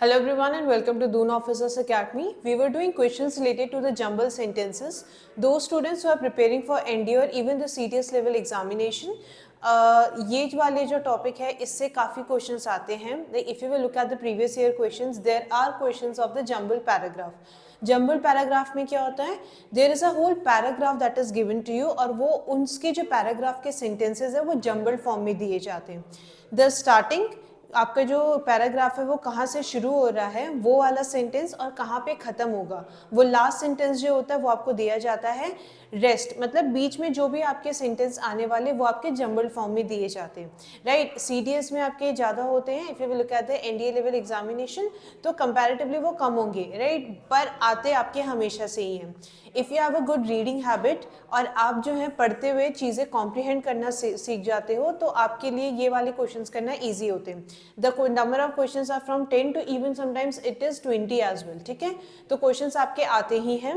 Hello everyone and welcome to Doon Officers Academy. We were doing questions related to the jumble sentences. Those students who are preparing for ND or even the CTS level examination, ये वाले जो topic है इससे काफ़ी questions आते हैं. If you will look at the previous year questions, there are questions of the jumble paragraph. Jumble paragraph में क्या होता है, there is a whole paragraph that is given to you और वो उनके जो पैराग्राफ के सेंटेंसेज है वो जम्बल फॉर्म में दिए जाते हैं. द स्टार्टिंग आपका जो पैराग्राफ है वो कहाँ से शुरू हो रहा है वो वाला सेंटेंस और कहाँ पे ख़त्म होगा वो लास्ट सेंटेंस जो होता है वो आपको दिया जाता है. रेस्ट मतलब बीच में जो भी आपके सेंटेंस आने वाले वो आपके जम्बल फॉर्म में दिए जाते हैं. राइट, सीडीएस में आपके ज़्यादा होते हैं. If you will look at the NDA level examination तो कंपैरेटिवली वो कम होंगे. राइट, पर आते आपके हमेशा से ही हैं. If you have a good reading habit और आप जो है पढ़ते हुए चीज़ें कॉम्प्रीहेंड करना सीख जाते हो तो आपके लिए ये वाले क्वेश्चंस करना ईजी होते हैं. The number of questions are from 10 to even sometimes it is 20 as well. ठीक है, तो क्वेश्चंस आपके आते ही हैं.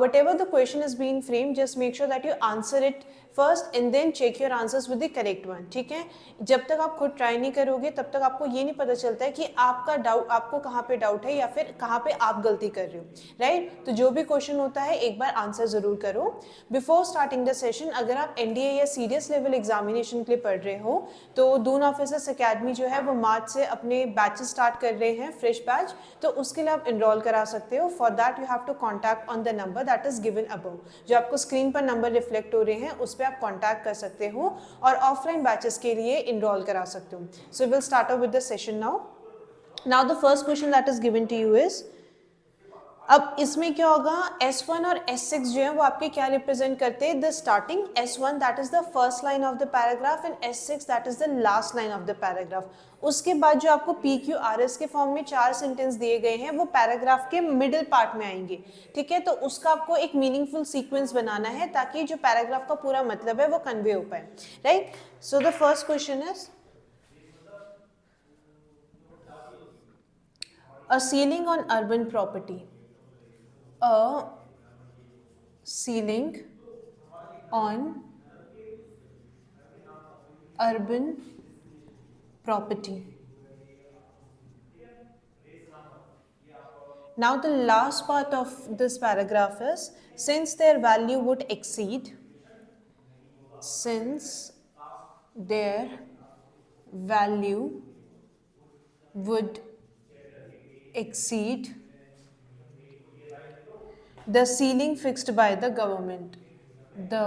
Whatever the question is been frame just make sure that you answer it first and then check your answers with the correct one. ठीक है, जब तक आप खुद ट्राई नहीं करोगे तब तक आपको ये नहीं पता चलता है कि आपका डाउट आपको कहाँ पे डाउट है या फिर कहाँ पे आप गलती कर रहे हो. राइट, तो जो भी क्वेश्चन होता है एक बार आंसर ज़रूर करो. बिफोर स्टार्टिंग द सेशन अगर आप एनडीए या सीडीएस लेवल एग्जामिनेशन के लिए पढ़ रहे हो तो दून ऑफिसर्स अकेडमी जो है वो मार्च से अपने बैचेस स्टार्ट कर रहे हैं, फ्रेश बैच. तो उसके लिए आप इनरोल करा सकते हो. For that you have to contact on the number that is given above. जो आपको स्क्रीन पर नंबर रिफ्लेक्ट हो रहे हैं उस पर आप कॉन्टैक्ट कर सकते हो और ऑफलाइन बैचेस के लिए इनरोल करा सकते हो. So will start with the session now. Now the first question that is given to you is, अब इसमें क्या होगा, S1 और S6 जो है वो आपके क्या रिप्रेजेंट करते हैं, the starting. S1 that is the first line of the paragraph and S6 that is the last line of the paragraph. उसके बाद जो आपको PQRS के फॉर्म में 4 सेंटेंस दिए गए हैं वो पैराग्राफ के मिडिल पार्ट में आएंगे. ठीक है, तो उसका आपको एक मीनिंगफुल सीक्वेंस बनाना है ताकि जो पैराग्राफ का पूरा मतलब है वो कन्वे हो पाए. Right, so the first question is a ceiling on urban property. A ceiling on urban property. Now the last part of this paragraph is, since their value would exceed, since their value would exceed the ceiling fixed by the government. The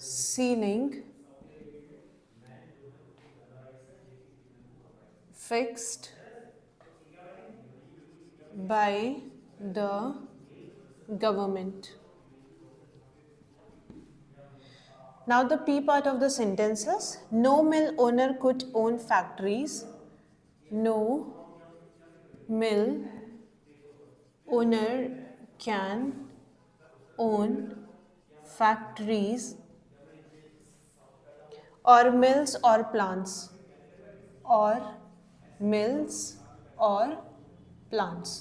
ceiling fixed by the government. Now the P part of the sentence is, no mill owner could own factories. No mill owner can own factories or mills or plants. Or mills or plants.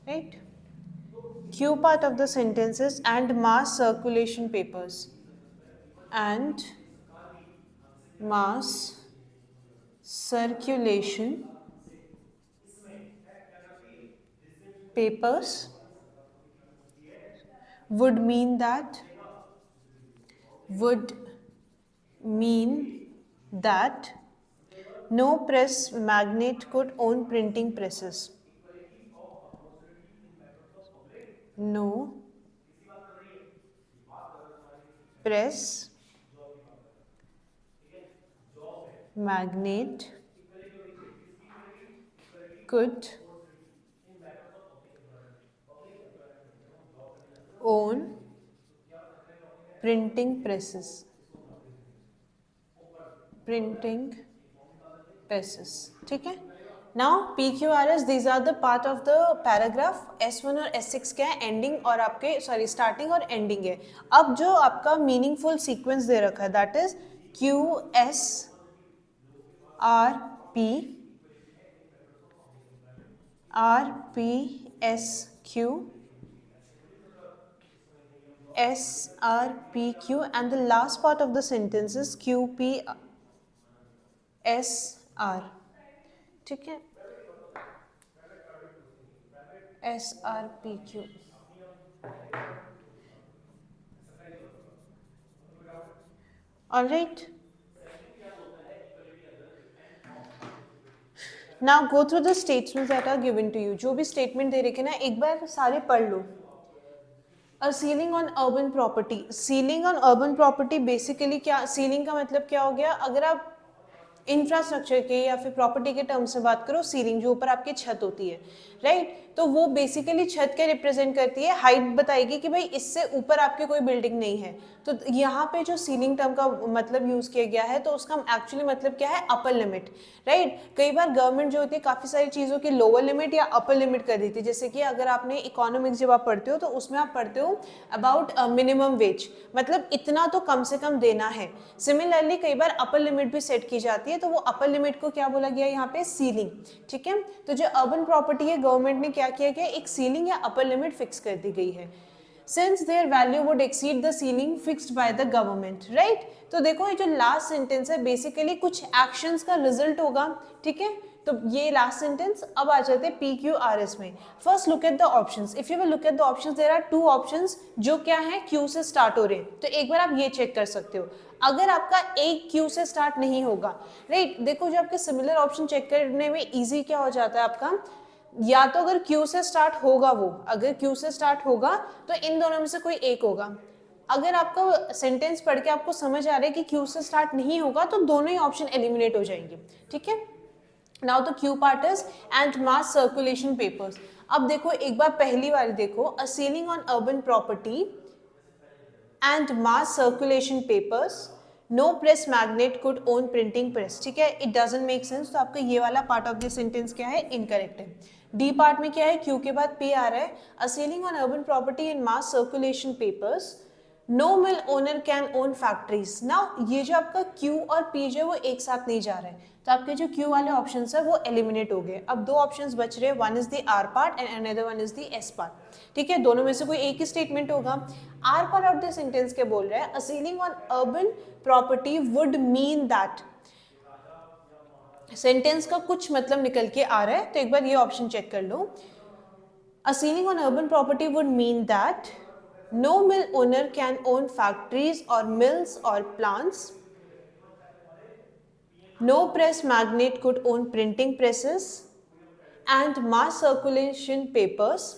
Right? Q part of the sentence is, and mass circulation papers. And mass circulation papers would mean that no press magnate could own printing presses. No press magnate could own printing presses. ठीक है. Now PQRS, these are the part of the paragraph. S1 और S6 क्या है, ending और आपके starting और ending है. अब जो आपका मीनिंगफुल सीक्वेंस दे रखा है that is QS RPSQ SRPQ and the last part of the sentence is QPSR R, ठीक है, SRPQ। Alright, now go through the statements that are given to you. जो भी स्टेटमेंट दे रखे ना एक बार सारे पढ़ लो। A ceiling on urban property, ceiling on urban property basically क्या, सीलिंग का मतलब क्या हो गया, अगर आप इंफ्रास्ट्रक्चर के या फिर प्रॉपर्टी के टर्म से बात करो, सीलिंग जो ऊपर आपकी छत होती है, राइट, तो वो बेसिकली छत के रिप्रेजेंट करती है, हाइट बताएगी कि भाई इससे ऊपर आपकी कोई बिल्डिंग नहीं है। तो यहाँ पे जो सीलिंग टर्म का मतलब यूज किया गया है, तो उसका एक्चुअली मतलब क्या है, अपर लिमिट, राइट। कई बार गवर्नमेंट जो होती है काफी सारी चीजों की लोअर लिमिट या अपर लिमिट कर देती है, जैसे कि अगर आपने इकोनॉमिक्स जब आप पढ़ते हो तो उसमें आप पढ़ते हो अबाउट मिनिमम वेज, मतलब इतना तो कम से कम देना है। सिमिलरली कई बार अपर लिमिट भी सेट की जाती है, तो वो अपर लिमिट को क्या बोला गया यहाँ पे, सीलिंग, ठीक है। तो जो अर्बन प्रॉपर्टी है गवर्नमेंट ने क्या किया गया, एक सीलिंग या अपर लिमिट फिक्स कर दी गई है, since their value would exceed the ceiling fixed by the government, right. तो देखो ये जो लास्ट सेंटेंस है बेसिकली कुछ एक्शंस का रिजल्ट होगा, ठीक है। तो ये लास्ट सेंटेंस। अब आ जाते हैं PQRS में। First look at the options. If you will look at the options, there are two options जो क्या है, Q से स्टार्ट हो रहे हैं। तो एक बार आप ये चेक कर सकते हो, अगर आपका एक Q से स्टार्ट नहीं होगा, राइट, देखो जो आपके सिमिलर ऑप्शन चेक करने में इजी क्या हो जाता है आपका, या तो अगर Q से स्टार्ट होगा, वो अगर Q से स्टार्ट होगा तो इन दोनों में से कोई एक होगा। अगर आपका सेंटेंस पढ़ के आपको समझ आ रहा है कि Q से स्टार्ट नहीं होगा, तो दोनों ही ऑप्शन एलिमिनेट हो जाएंगे, ठीक है। Now the Q part is and mass circulation papers. अब देखो एक बार पहली बार देखो, a ceiling on urban property and mass circulation papers, no press magnate could own printing press, ठीक है, it doesn't make sense। तो आपका ये वाला पार्ट ऑफ द सेंटेंस क्या है, इनकरेक्ट है। डी पार्ट में क्या है, क्यू के बाद पे आ रहा है, a ceiling on urban property and mass circulation papers, no mill owner can own factories. Now ये जो आपका क्यू और पी जो है वो एक साथ नहीं जा रहे हैं, तो आपके जो क्यू वाले ऑप्शन है वो एलिमिनेट हो गए। अब दो ऑप्शंस बच रहे हैं, one is the R part and another one is the S part, ठीक है। दोनों में से कोई एक ही स्टेटमेंट होगा। R part of the sentence के बोल रहा है, a ceiling on urban property would mean that, sentence का कुछ मतलब निकल के आ रहा है, तो एक बार ये ऑप्शन चेक कर लो। A ceiling on urban property would mean that no mill owner can own factories or mills or plants. No press magnate could own printing presses and mass circulation papers.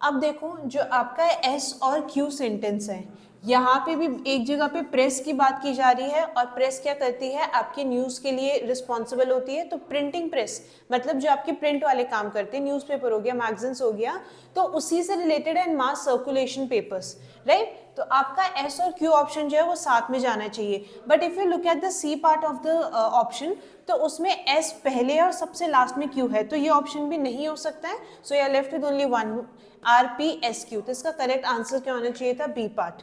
अब देखो जो आपका S और Q sentence है, यहाँ पे भी एक जगह पे प्रेस की बात की जा रही है, और प्रेस क्या करती है, आपके न्यूज़ के लिए रिस्पॉन्सिबल होती है। तो प्रिंटिंग प्रेस मतलब जो आपके प्रिंट वाले काम करते हैं, न्यूज़पेपर हो गया, मैगजीन्स हो गया, तो उसी से रिलेटेड है मास सर्कुलेशन पेपर्स, राइट। तो आपका एस और क्यू ऑप्शन जो है वो साथ में जाना चाहिए। But if you look at the C part of the option, तो उसमें एस पहले है और सबसे लास्ट में क्यू है, तो ये ऑप्शन भी नहीं हो सकता है। So you are left with only one, RPSQ। तो इसका करेक्ट आंसर क्या होना चाहिए था, बी पार्ट।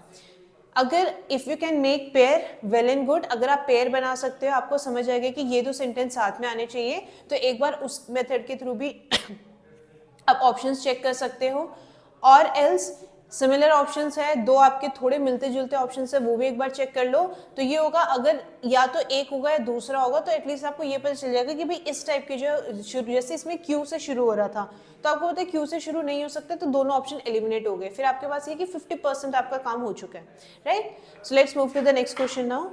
अगर if you can make pair, well and good, अगर आप पेयर बना सकते हो, आपको समझ आएगा कि ये दो सेंटेंस साथ में आने चाहिए, तो एक बार उस मेथड के थ्रू भी आप ऑप्शंस चेक कर सकते हो। और एल्स सिमिलर ऑप्शंस है, दो आपके थोड़े मिलते जुलते ऑप्शंस है, वो भी एक बार चेक कर लो। तो ये होगा, अगर या तो एक होगा या दूसरा होगा, तो एटलीस्ट आपको ये पता चल जाएगा कि भाई इस टाइप के जो शुरू, जैसे इसमें क्यू से शुरू हो रहा था, तो आपको पता है क्यू से शुरू नहीं हो सकता, तो दोनों ऑप्शन एलिमिनेट हो गए। फिर आपके पास ये कि 50% आपका काम हो चुका है, right. So let's move to the next question now.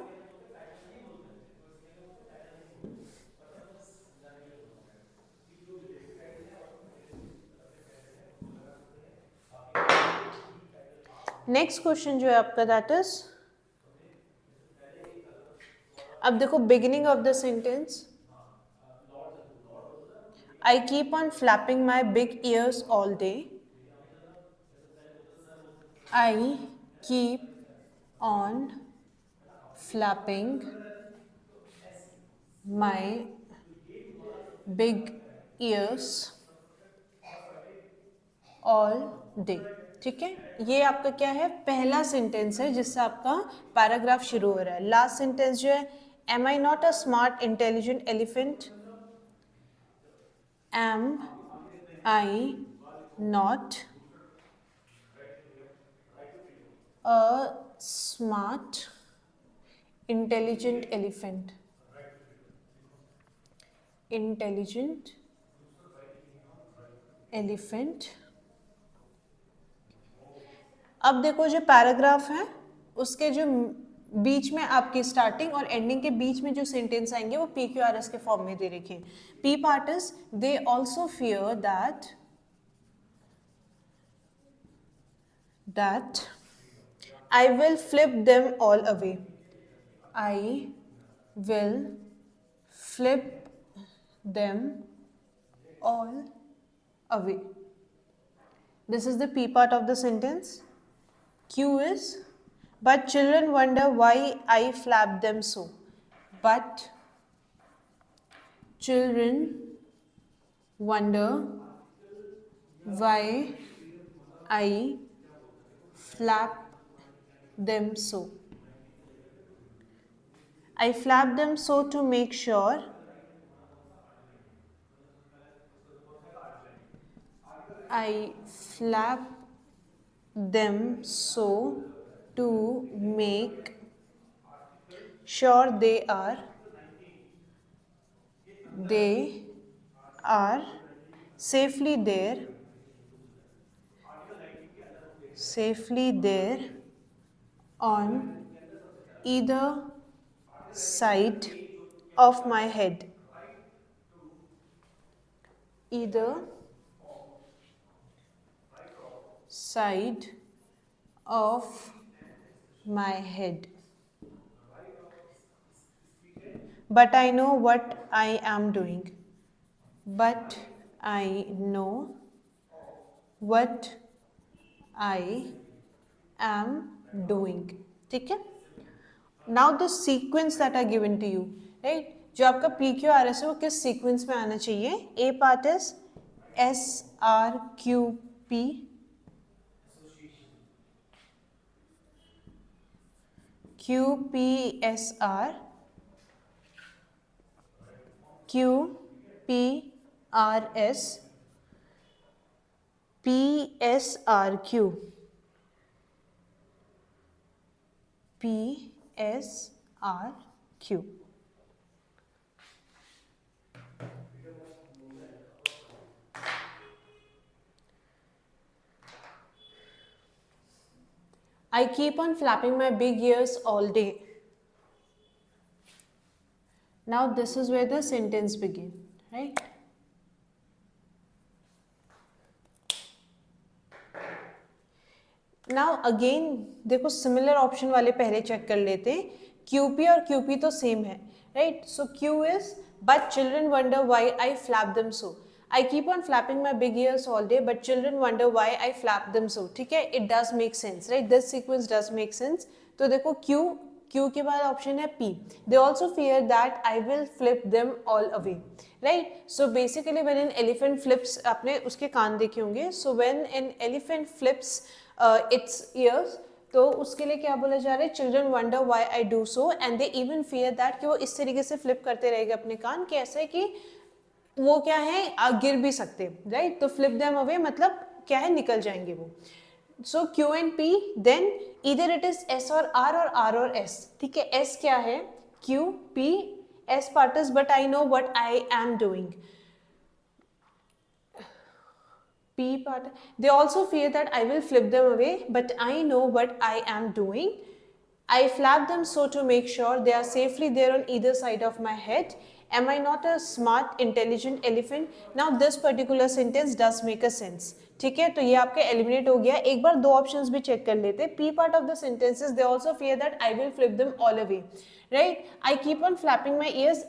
Next question जो है आपका, दैट इज, अब देखो beginning of the sentence, I keep on flapping my big ears all day. I keep on flapping my big ears all day, ठीक है। ये आपका क्या है, पहला सेंटेंस है जिससे आपका पैराग्राफ शुरू हो रहा है। लास्ट सेंटेंस जो है, am I not a smart intelligent elephant, am I not a smart intelligent elephant. Intelligent elephant. अब देखो जो पैराग्राफ है उसके जो बीच में आपकी स्टार्टिंग और एंडिंग के बीच में जो सेंटेंस आएंगे वो पी क्यू आर एस के फॉर्म में दे रखे हैं। P part is they also fear that I will flip them all away. I will flip them all away. This is the P part of the sentence. Q is, but children wonder why I flap them so. But children wonder why I flap them so. I flap them so to make sure I flap them so to make sure they are safely there on either side of my head. Either side of my head. But I know what I am doing. But I know what I am doing. ठीक है? Now the sequence that are given to you, right? जो आपका P Q R S है वो किस sequence में आना चाहिए? A part is S R Q P, Q P S R, Q P R S, P S R Q, P S R Q. I keep on flapping my big ears all day. Now this is where the sentence begin, right? Now again देखो similar option वाले पहले check कर लेते हैं। QP और QP तो same है, right? So Q is but children wonder why I flap them so. I keep on flapping my big ears all day, but children wonder why I flap them so. ठीक है? It does make sense, right? This sequence does make sense. तो देखो Q के बाद option है P. They also fear that I will flip them all away, right? So basically when an elephant flips, आपने उसके कान देखे होंगे. So when an elephant flips its ears, तो उसके लिए क्या बोला जा रहा है? Children wonder why I do so and they even fear that कि वो इस तरीके से फ्लिप करते रहेंगे अपने कान कि ऐसे कि वो क्या है गिर भी सकते, राइट? तो फ्लिप देम अवे मतलब क्या है, निकल जाएंगे वो। सो क्यू एंड पी, देन इधर इट इज एस और आर और एस, ठीक है? एस क्या है? Q P S part is but I know what I am doing. P part, they also fear that I will flip them away, but I know what I am doing. I flap them so to make sure they are safely there on either side of my head. Am I not a smart, intelligent elephant? Now this particular sentence does make a sense. ठीक है, तो ये आपका eliminate हो गया। एक बार दो options भी चेक कर लेते। P part of the sentences, they also fear that I will flip them all away, right? I keep on flapping my ears.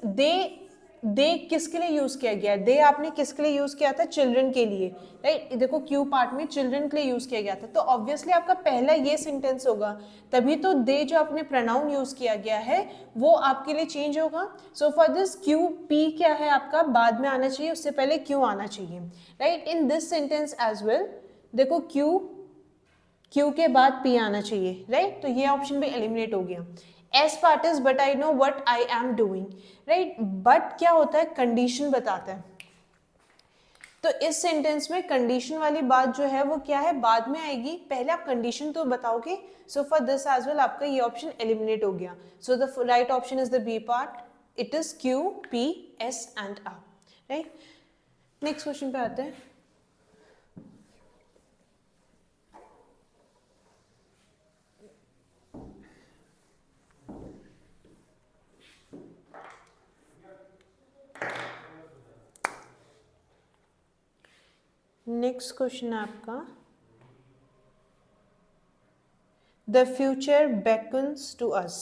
दे किसके लिए यूज किया गया? दे आपने किसके लिए यूज किया था? चिल्ड्रन के लिए, राइट? देखो क्यू पार्ट में चिल्ड्रन के लिए यूज किया गया था, तो ऑब्वियसली आपका पहला ये सेंटेंस होगा, तभी तो दे जो आपने प्रोनाउन यूज किया गया है वो आपके लिए चेंज होगा। सो फॉर दिस क्यू पी क्या है आपका? बाद में आना चाहिए, उससे पहले क्यू आना चाहिए, right? In this sentence as well देखो क्यू के बाद पी आना चाहिए, राइट? तो ये ऑप्शन भी एलिमिनेट हो गया। S part is but I know what I am doing, right? But क्या होता है? कंडीशन बताता है। तो इस सेंटेंस में कंडीशन वाली बात जो है वो क्या है? बाद में आएगी, पहले आप कंडीशन तो बताओगे। So for this as well आपका ये ऑप्शन एलिमिनेट हो गया। So the right option is the B part, it is Q P S and R. Right. Next question पे आते हैं. नेक्स्ट क्वेश्चन है आपका, the future beckons to us.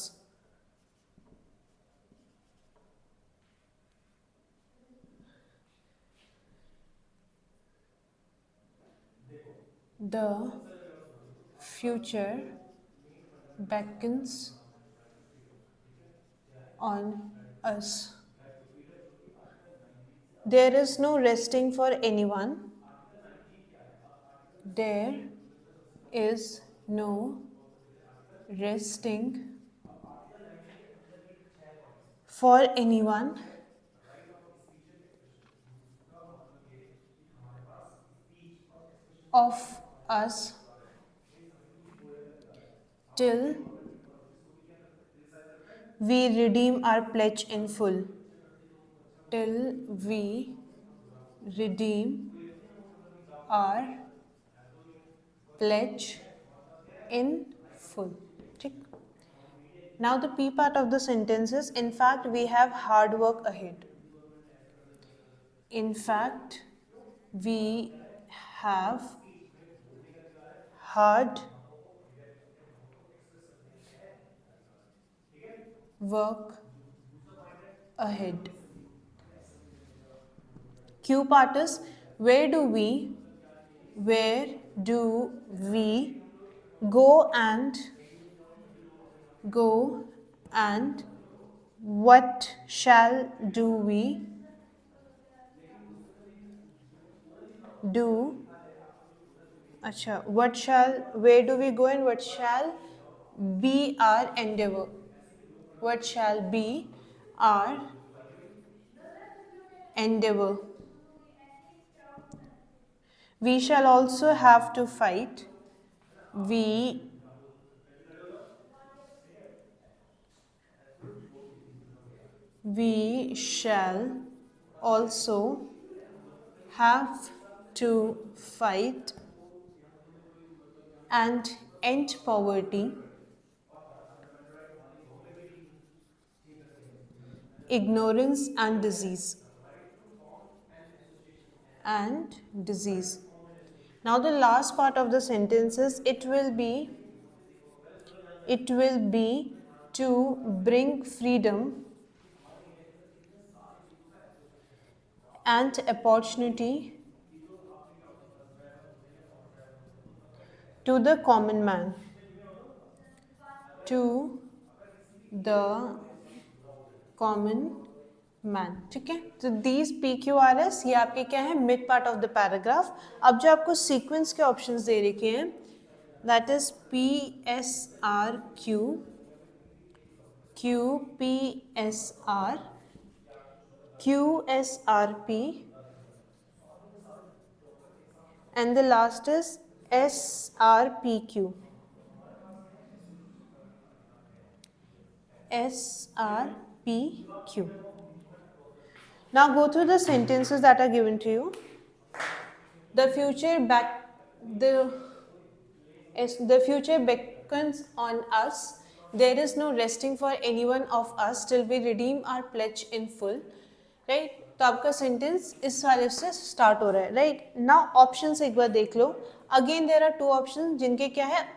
The future beckons on us. There is no resting for anyone. There is no resting for anyone of us till we redeem our pledge in full. Till we redeem our pledge in full. ठीक. Now the P part of the sentence is, in fact we have hard work ahead. In fact we have hard work ahead. Q part is, where do we go and what shall do we do? अच्छा, where do we go and what shall be our endeavor? What shall be our endeavor? We shall also have to fight. We shall also have to fight and end poverty, ignorance and disease. Now the last part of the sentence is, it will be to bring freedom and opportunity to the common man. To the common man. ठीक है, तो these PQRS ये आपके क्या है, mid part of the paragraph. अब जो आपको सीक्वेंस के ऑप्शंस दे रखे हैं, that is PSRQ, QPSR, QSRP and the last is SRPQ. SRPQ. Now go through the sentences that are given to you. The future beckons on us. There is no resting for any one of us till we redeem our pledge in full. Right? तो आपका sentence इस वाले से start हो रहा है. Right. Now options एक बार देख लो. Again there are two option जिनके क्या है,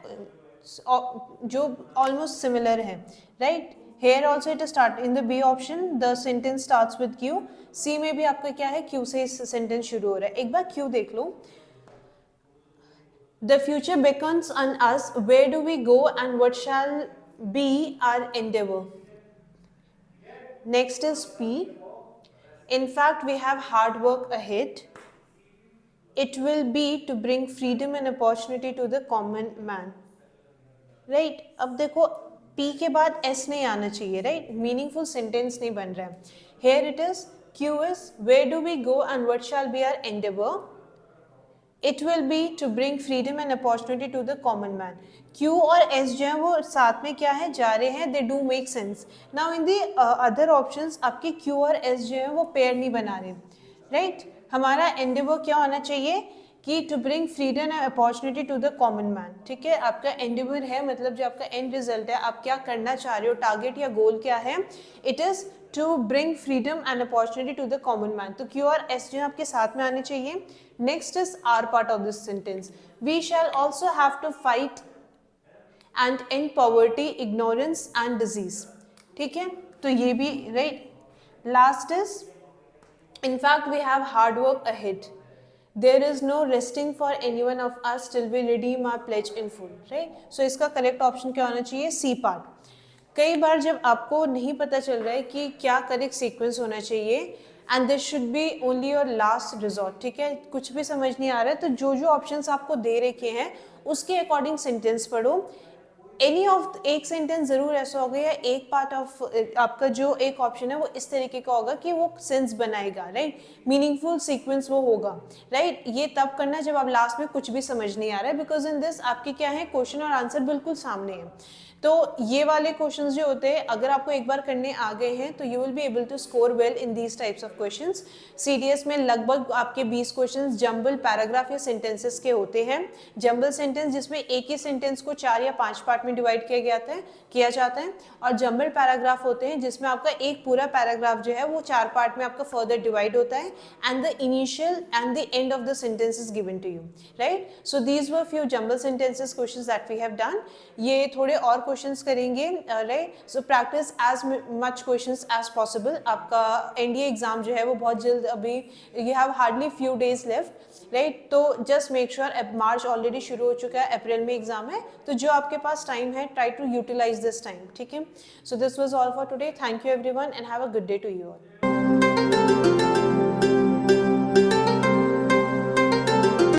जो ऑलमोस्ट सिमिलर है. Right. Here also it is start in the B option. The sentence starts with Q. C में भी आपका क्या है, Q से सेंटेंस शुरू हो रहा है. एक बार Q देख लो. The future beckons on us. Where do we go and what shall be our endeavor? Next is P. In fact, we have hard work ahead. It will be to bring freedom and opportunity to the common man. Right? अब देखो P के बाद S नहीं आना चाहिए. Right. Meaningful sentence नहीं बन रहा है. Here it is. Q is, where do we go and what shall be our endeavor? It will be to bring freedom and opportunity to the common man. Q और S जो है वो साथ में क्या है, जा रहे हैं. They do make sense. Now in the other options आपके Q और S जो है वो पेयर नहीं बना रहे. राइट। हमारा एंडेवर क्या होना चाहिए कि to bring freedom and opportunity to the common man, ठीक है। आपका एंडेवर है, मतलब जो आपका एंड रिजल्ट है, आप क्या करना चाह रहे हो, टारगेट या गोल क्या है, it is to bring freedom and opportunity to the common man. तो क्यू और एस जो आपके साथ में आने चाहिए। Next is R part of this sentence, we shall also have to fight and in poverty, ignorance and disease, ठीक है। तो ये भी right. Last is in fact we have hard work ahead, there is no resting for any one of us till we redeem our pledge in full, right? So इसका correct option क्या होना चाहिए, C part. कई बार जब आपको नहीं पता चल रहा है कि क्या करेक्ट सीक्वेंस होना चाहिए, and this should be only your last resort, ठीक है, कुछ भी समझ नहीं आ रहा है, तो जो जो ऑप्शंस आपको दे रखे हैं उसके अकॉर्डिंग सेंटेंस पढ़ो। एनी ऑफ एक सेंटेंस जरूर ऐसा होगा या एक पार्ट ऑफ आपका जो एक ऑप्शन है वो इस तरीके का होगा कि वो सेंस बनाएगा, राइट, मीनिंगफुल सीक्वेंस वो होगा, राइट। ये तब करना जब आप लास्ट में कुछ भी समझ नहीं आ रहा है, बिकॉज इन दिस आपके क्या है, क्वेश्चन और आंसर बिल्कुल सामने है। तो ये वाले क्वेश्चंस जो होते हैं अगर आपको एक बार करने आ गए हैं तो you will be able to score well in these types of questions. CDS में लगभग आपके 20 क्वेश्चंस जंबल पैराग्राफ या सेंटेंसेस के होते हैं। जंबल सेंटेंस जिसमें एक ही सेंटेंस को 4 या 5 पार्ट में डिवाइड किया जाता है, और जंबल पैराग्राफ होते हैं जिसमें आपका एक पूरा पैराग्राफ जो है वो 4 पार्ट में आपका फर्दर डिवाइड होता है, and the initial and the end of the sentence is given to you, right. So these were few jumble sentences questions that we have done. ये थोड़े और क्वेश्चंस करेंगे, right. So practice as much questions as possible. आपका NDA exam जो है वो बहुत जल्द, अभी you have hardly few days left, right. तो just make sure, March already शुरू हो चुका है, अप्रैल में एग्जाम है, तो जो आपके पास टाइम है try to utilise this time, ठीक है। So this was all for today, thank you everyone and have a good day to you all.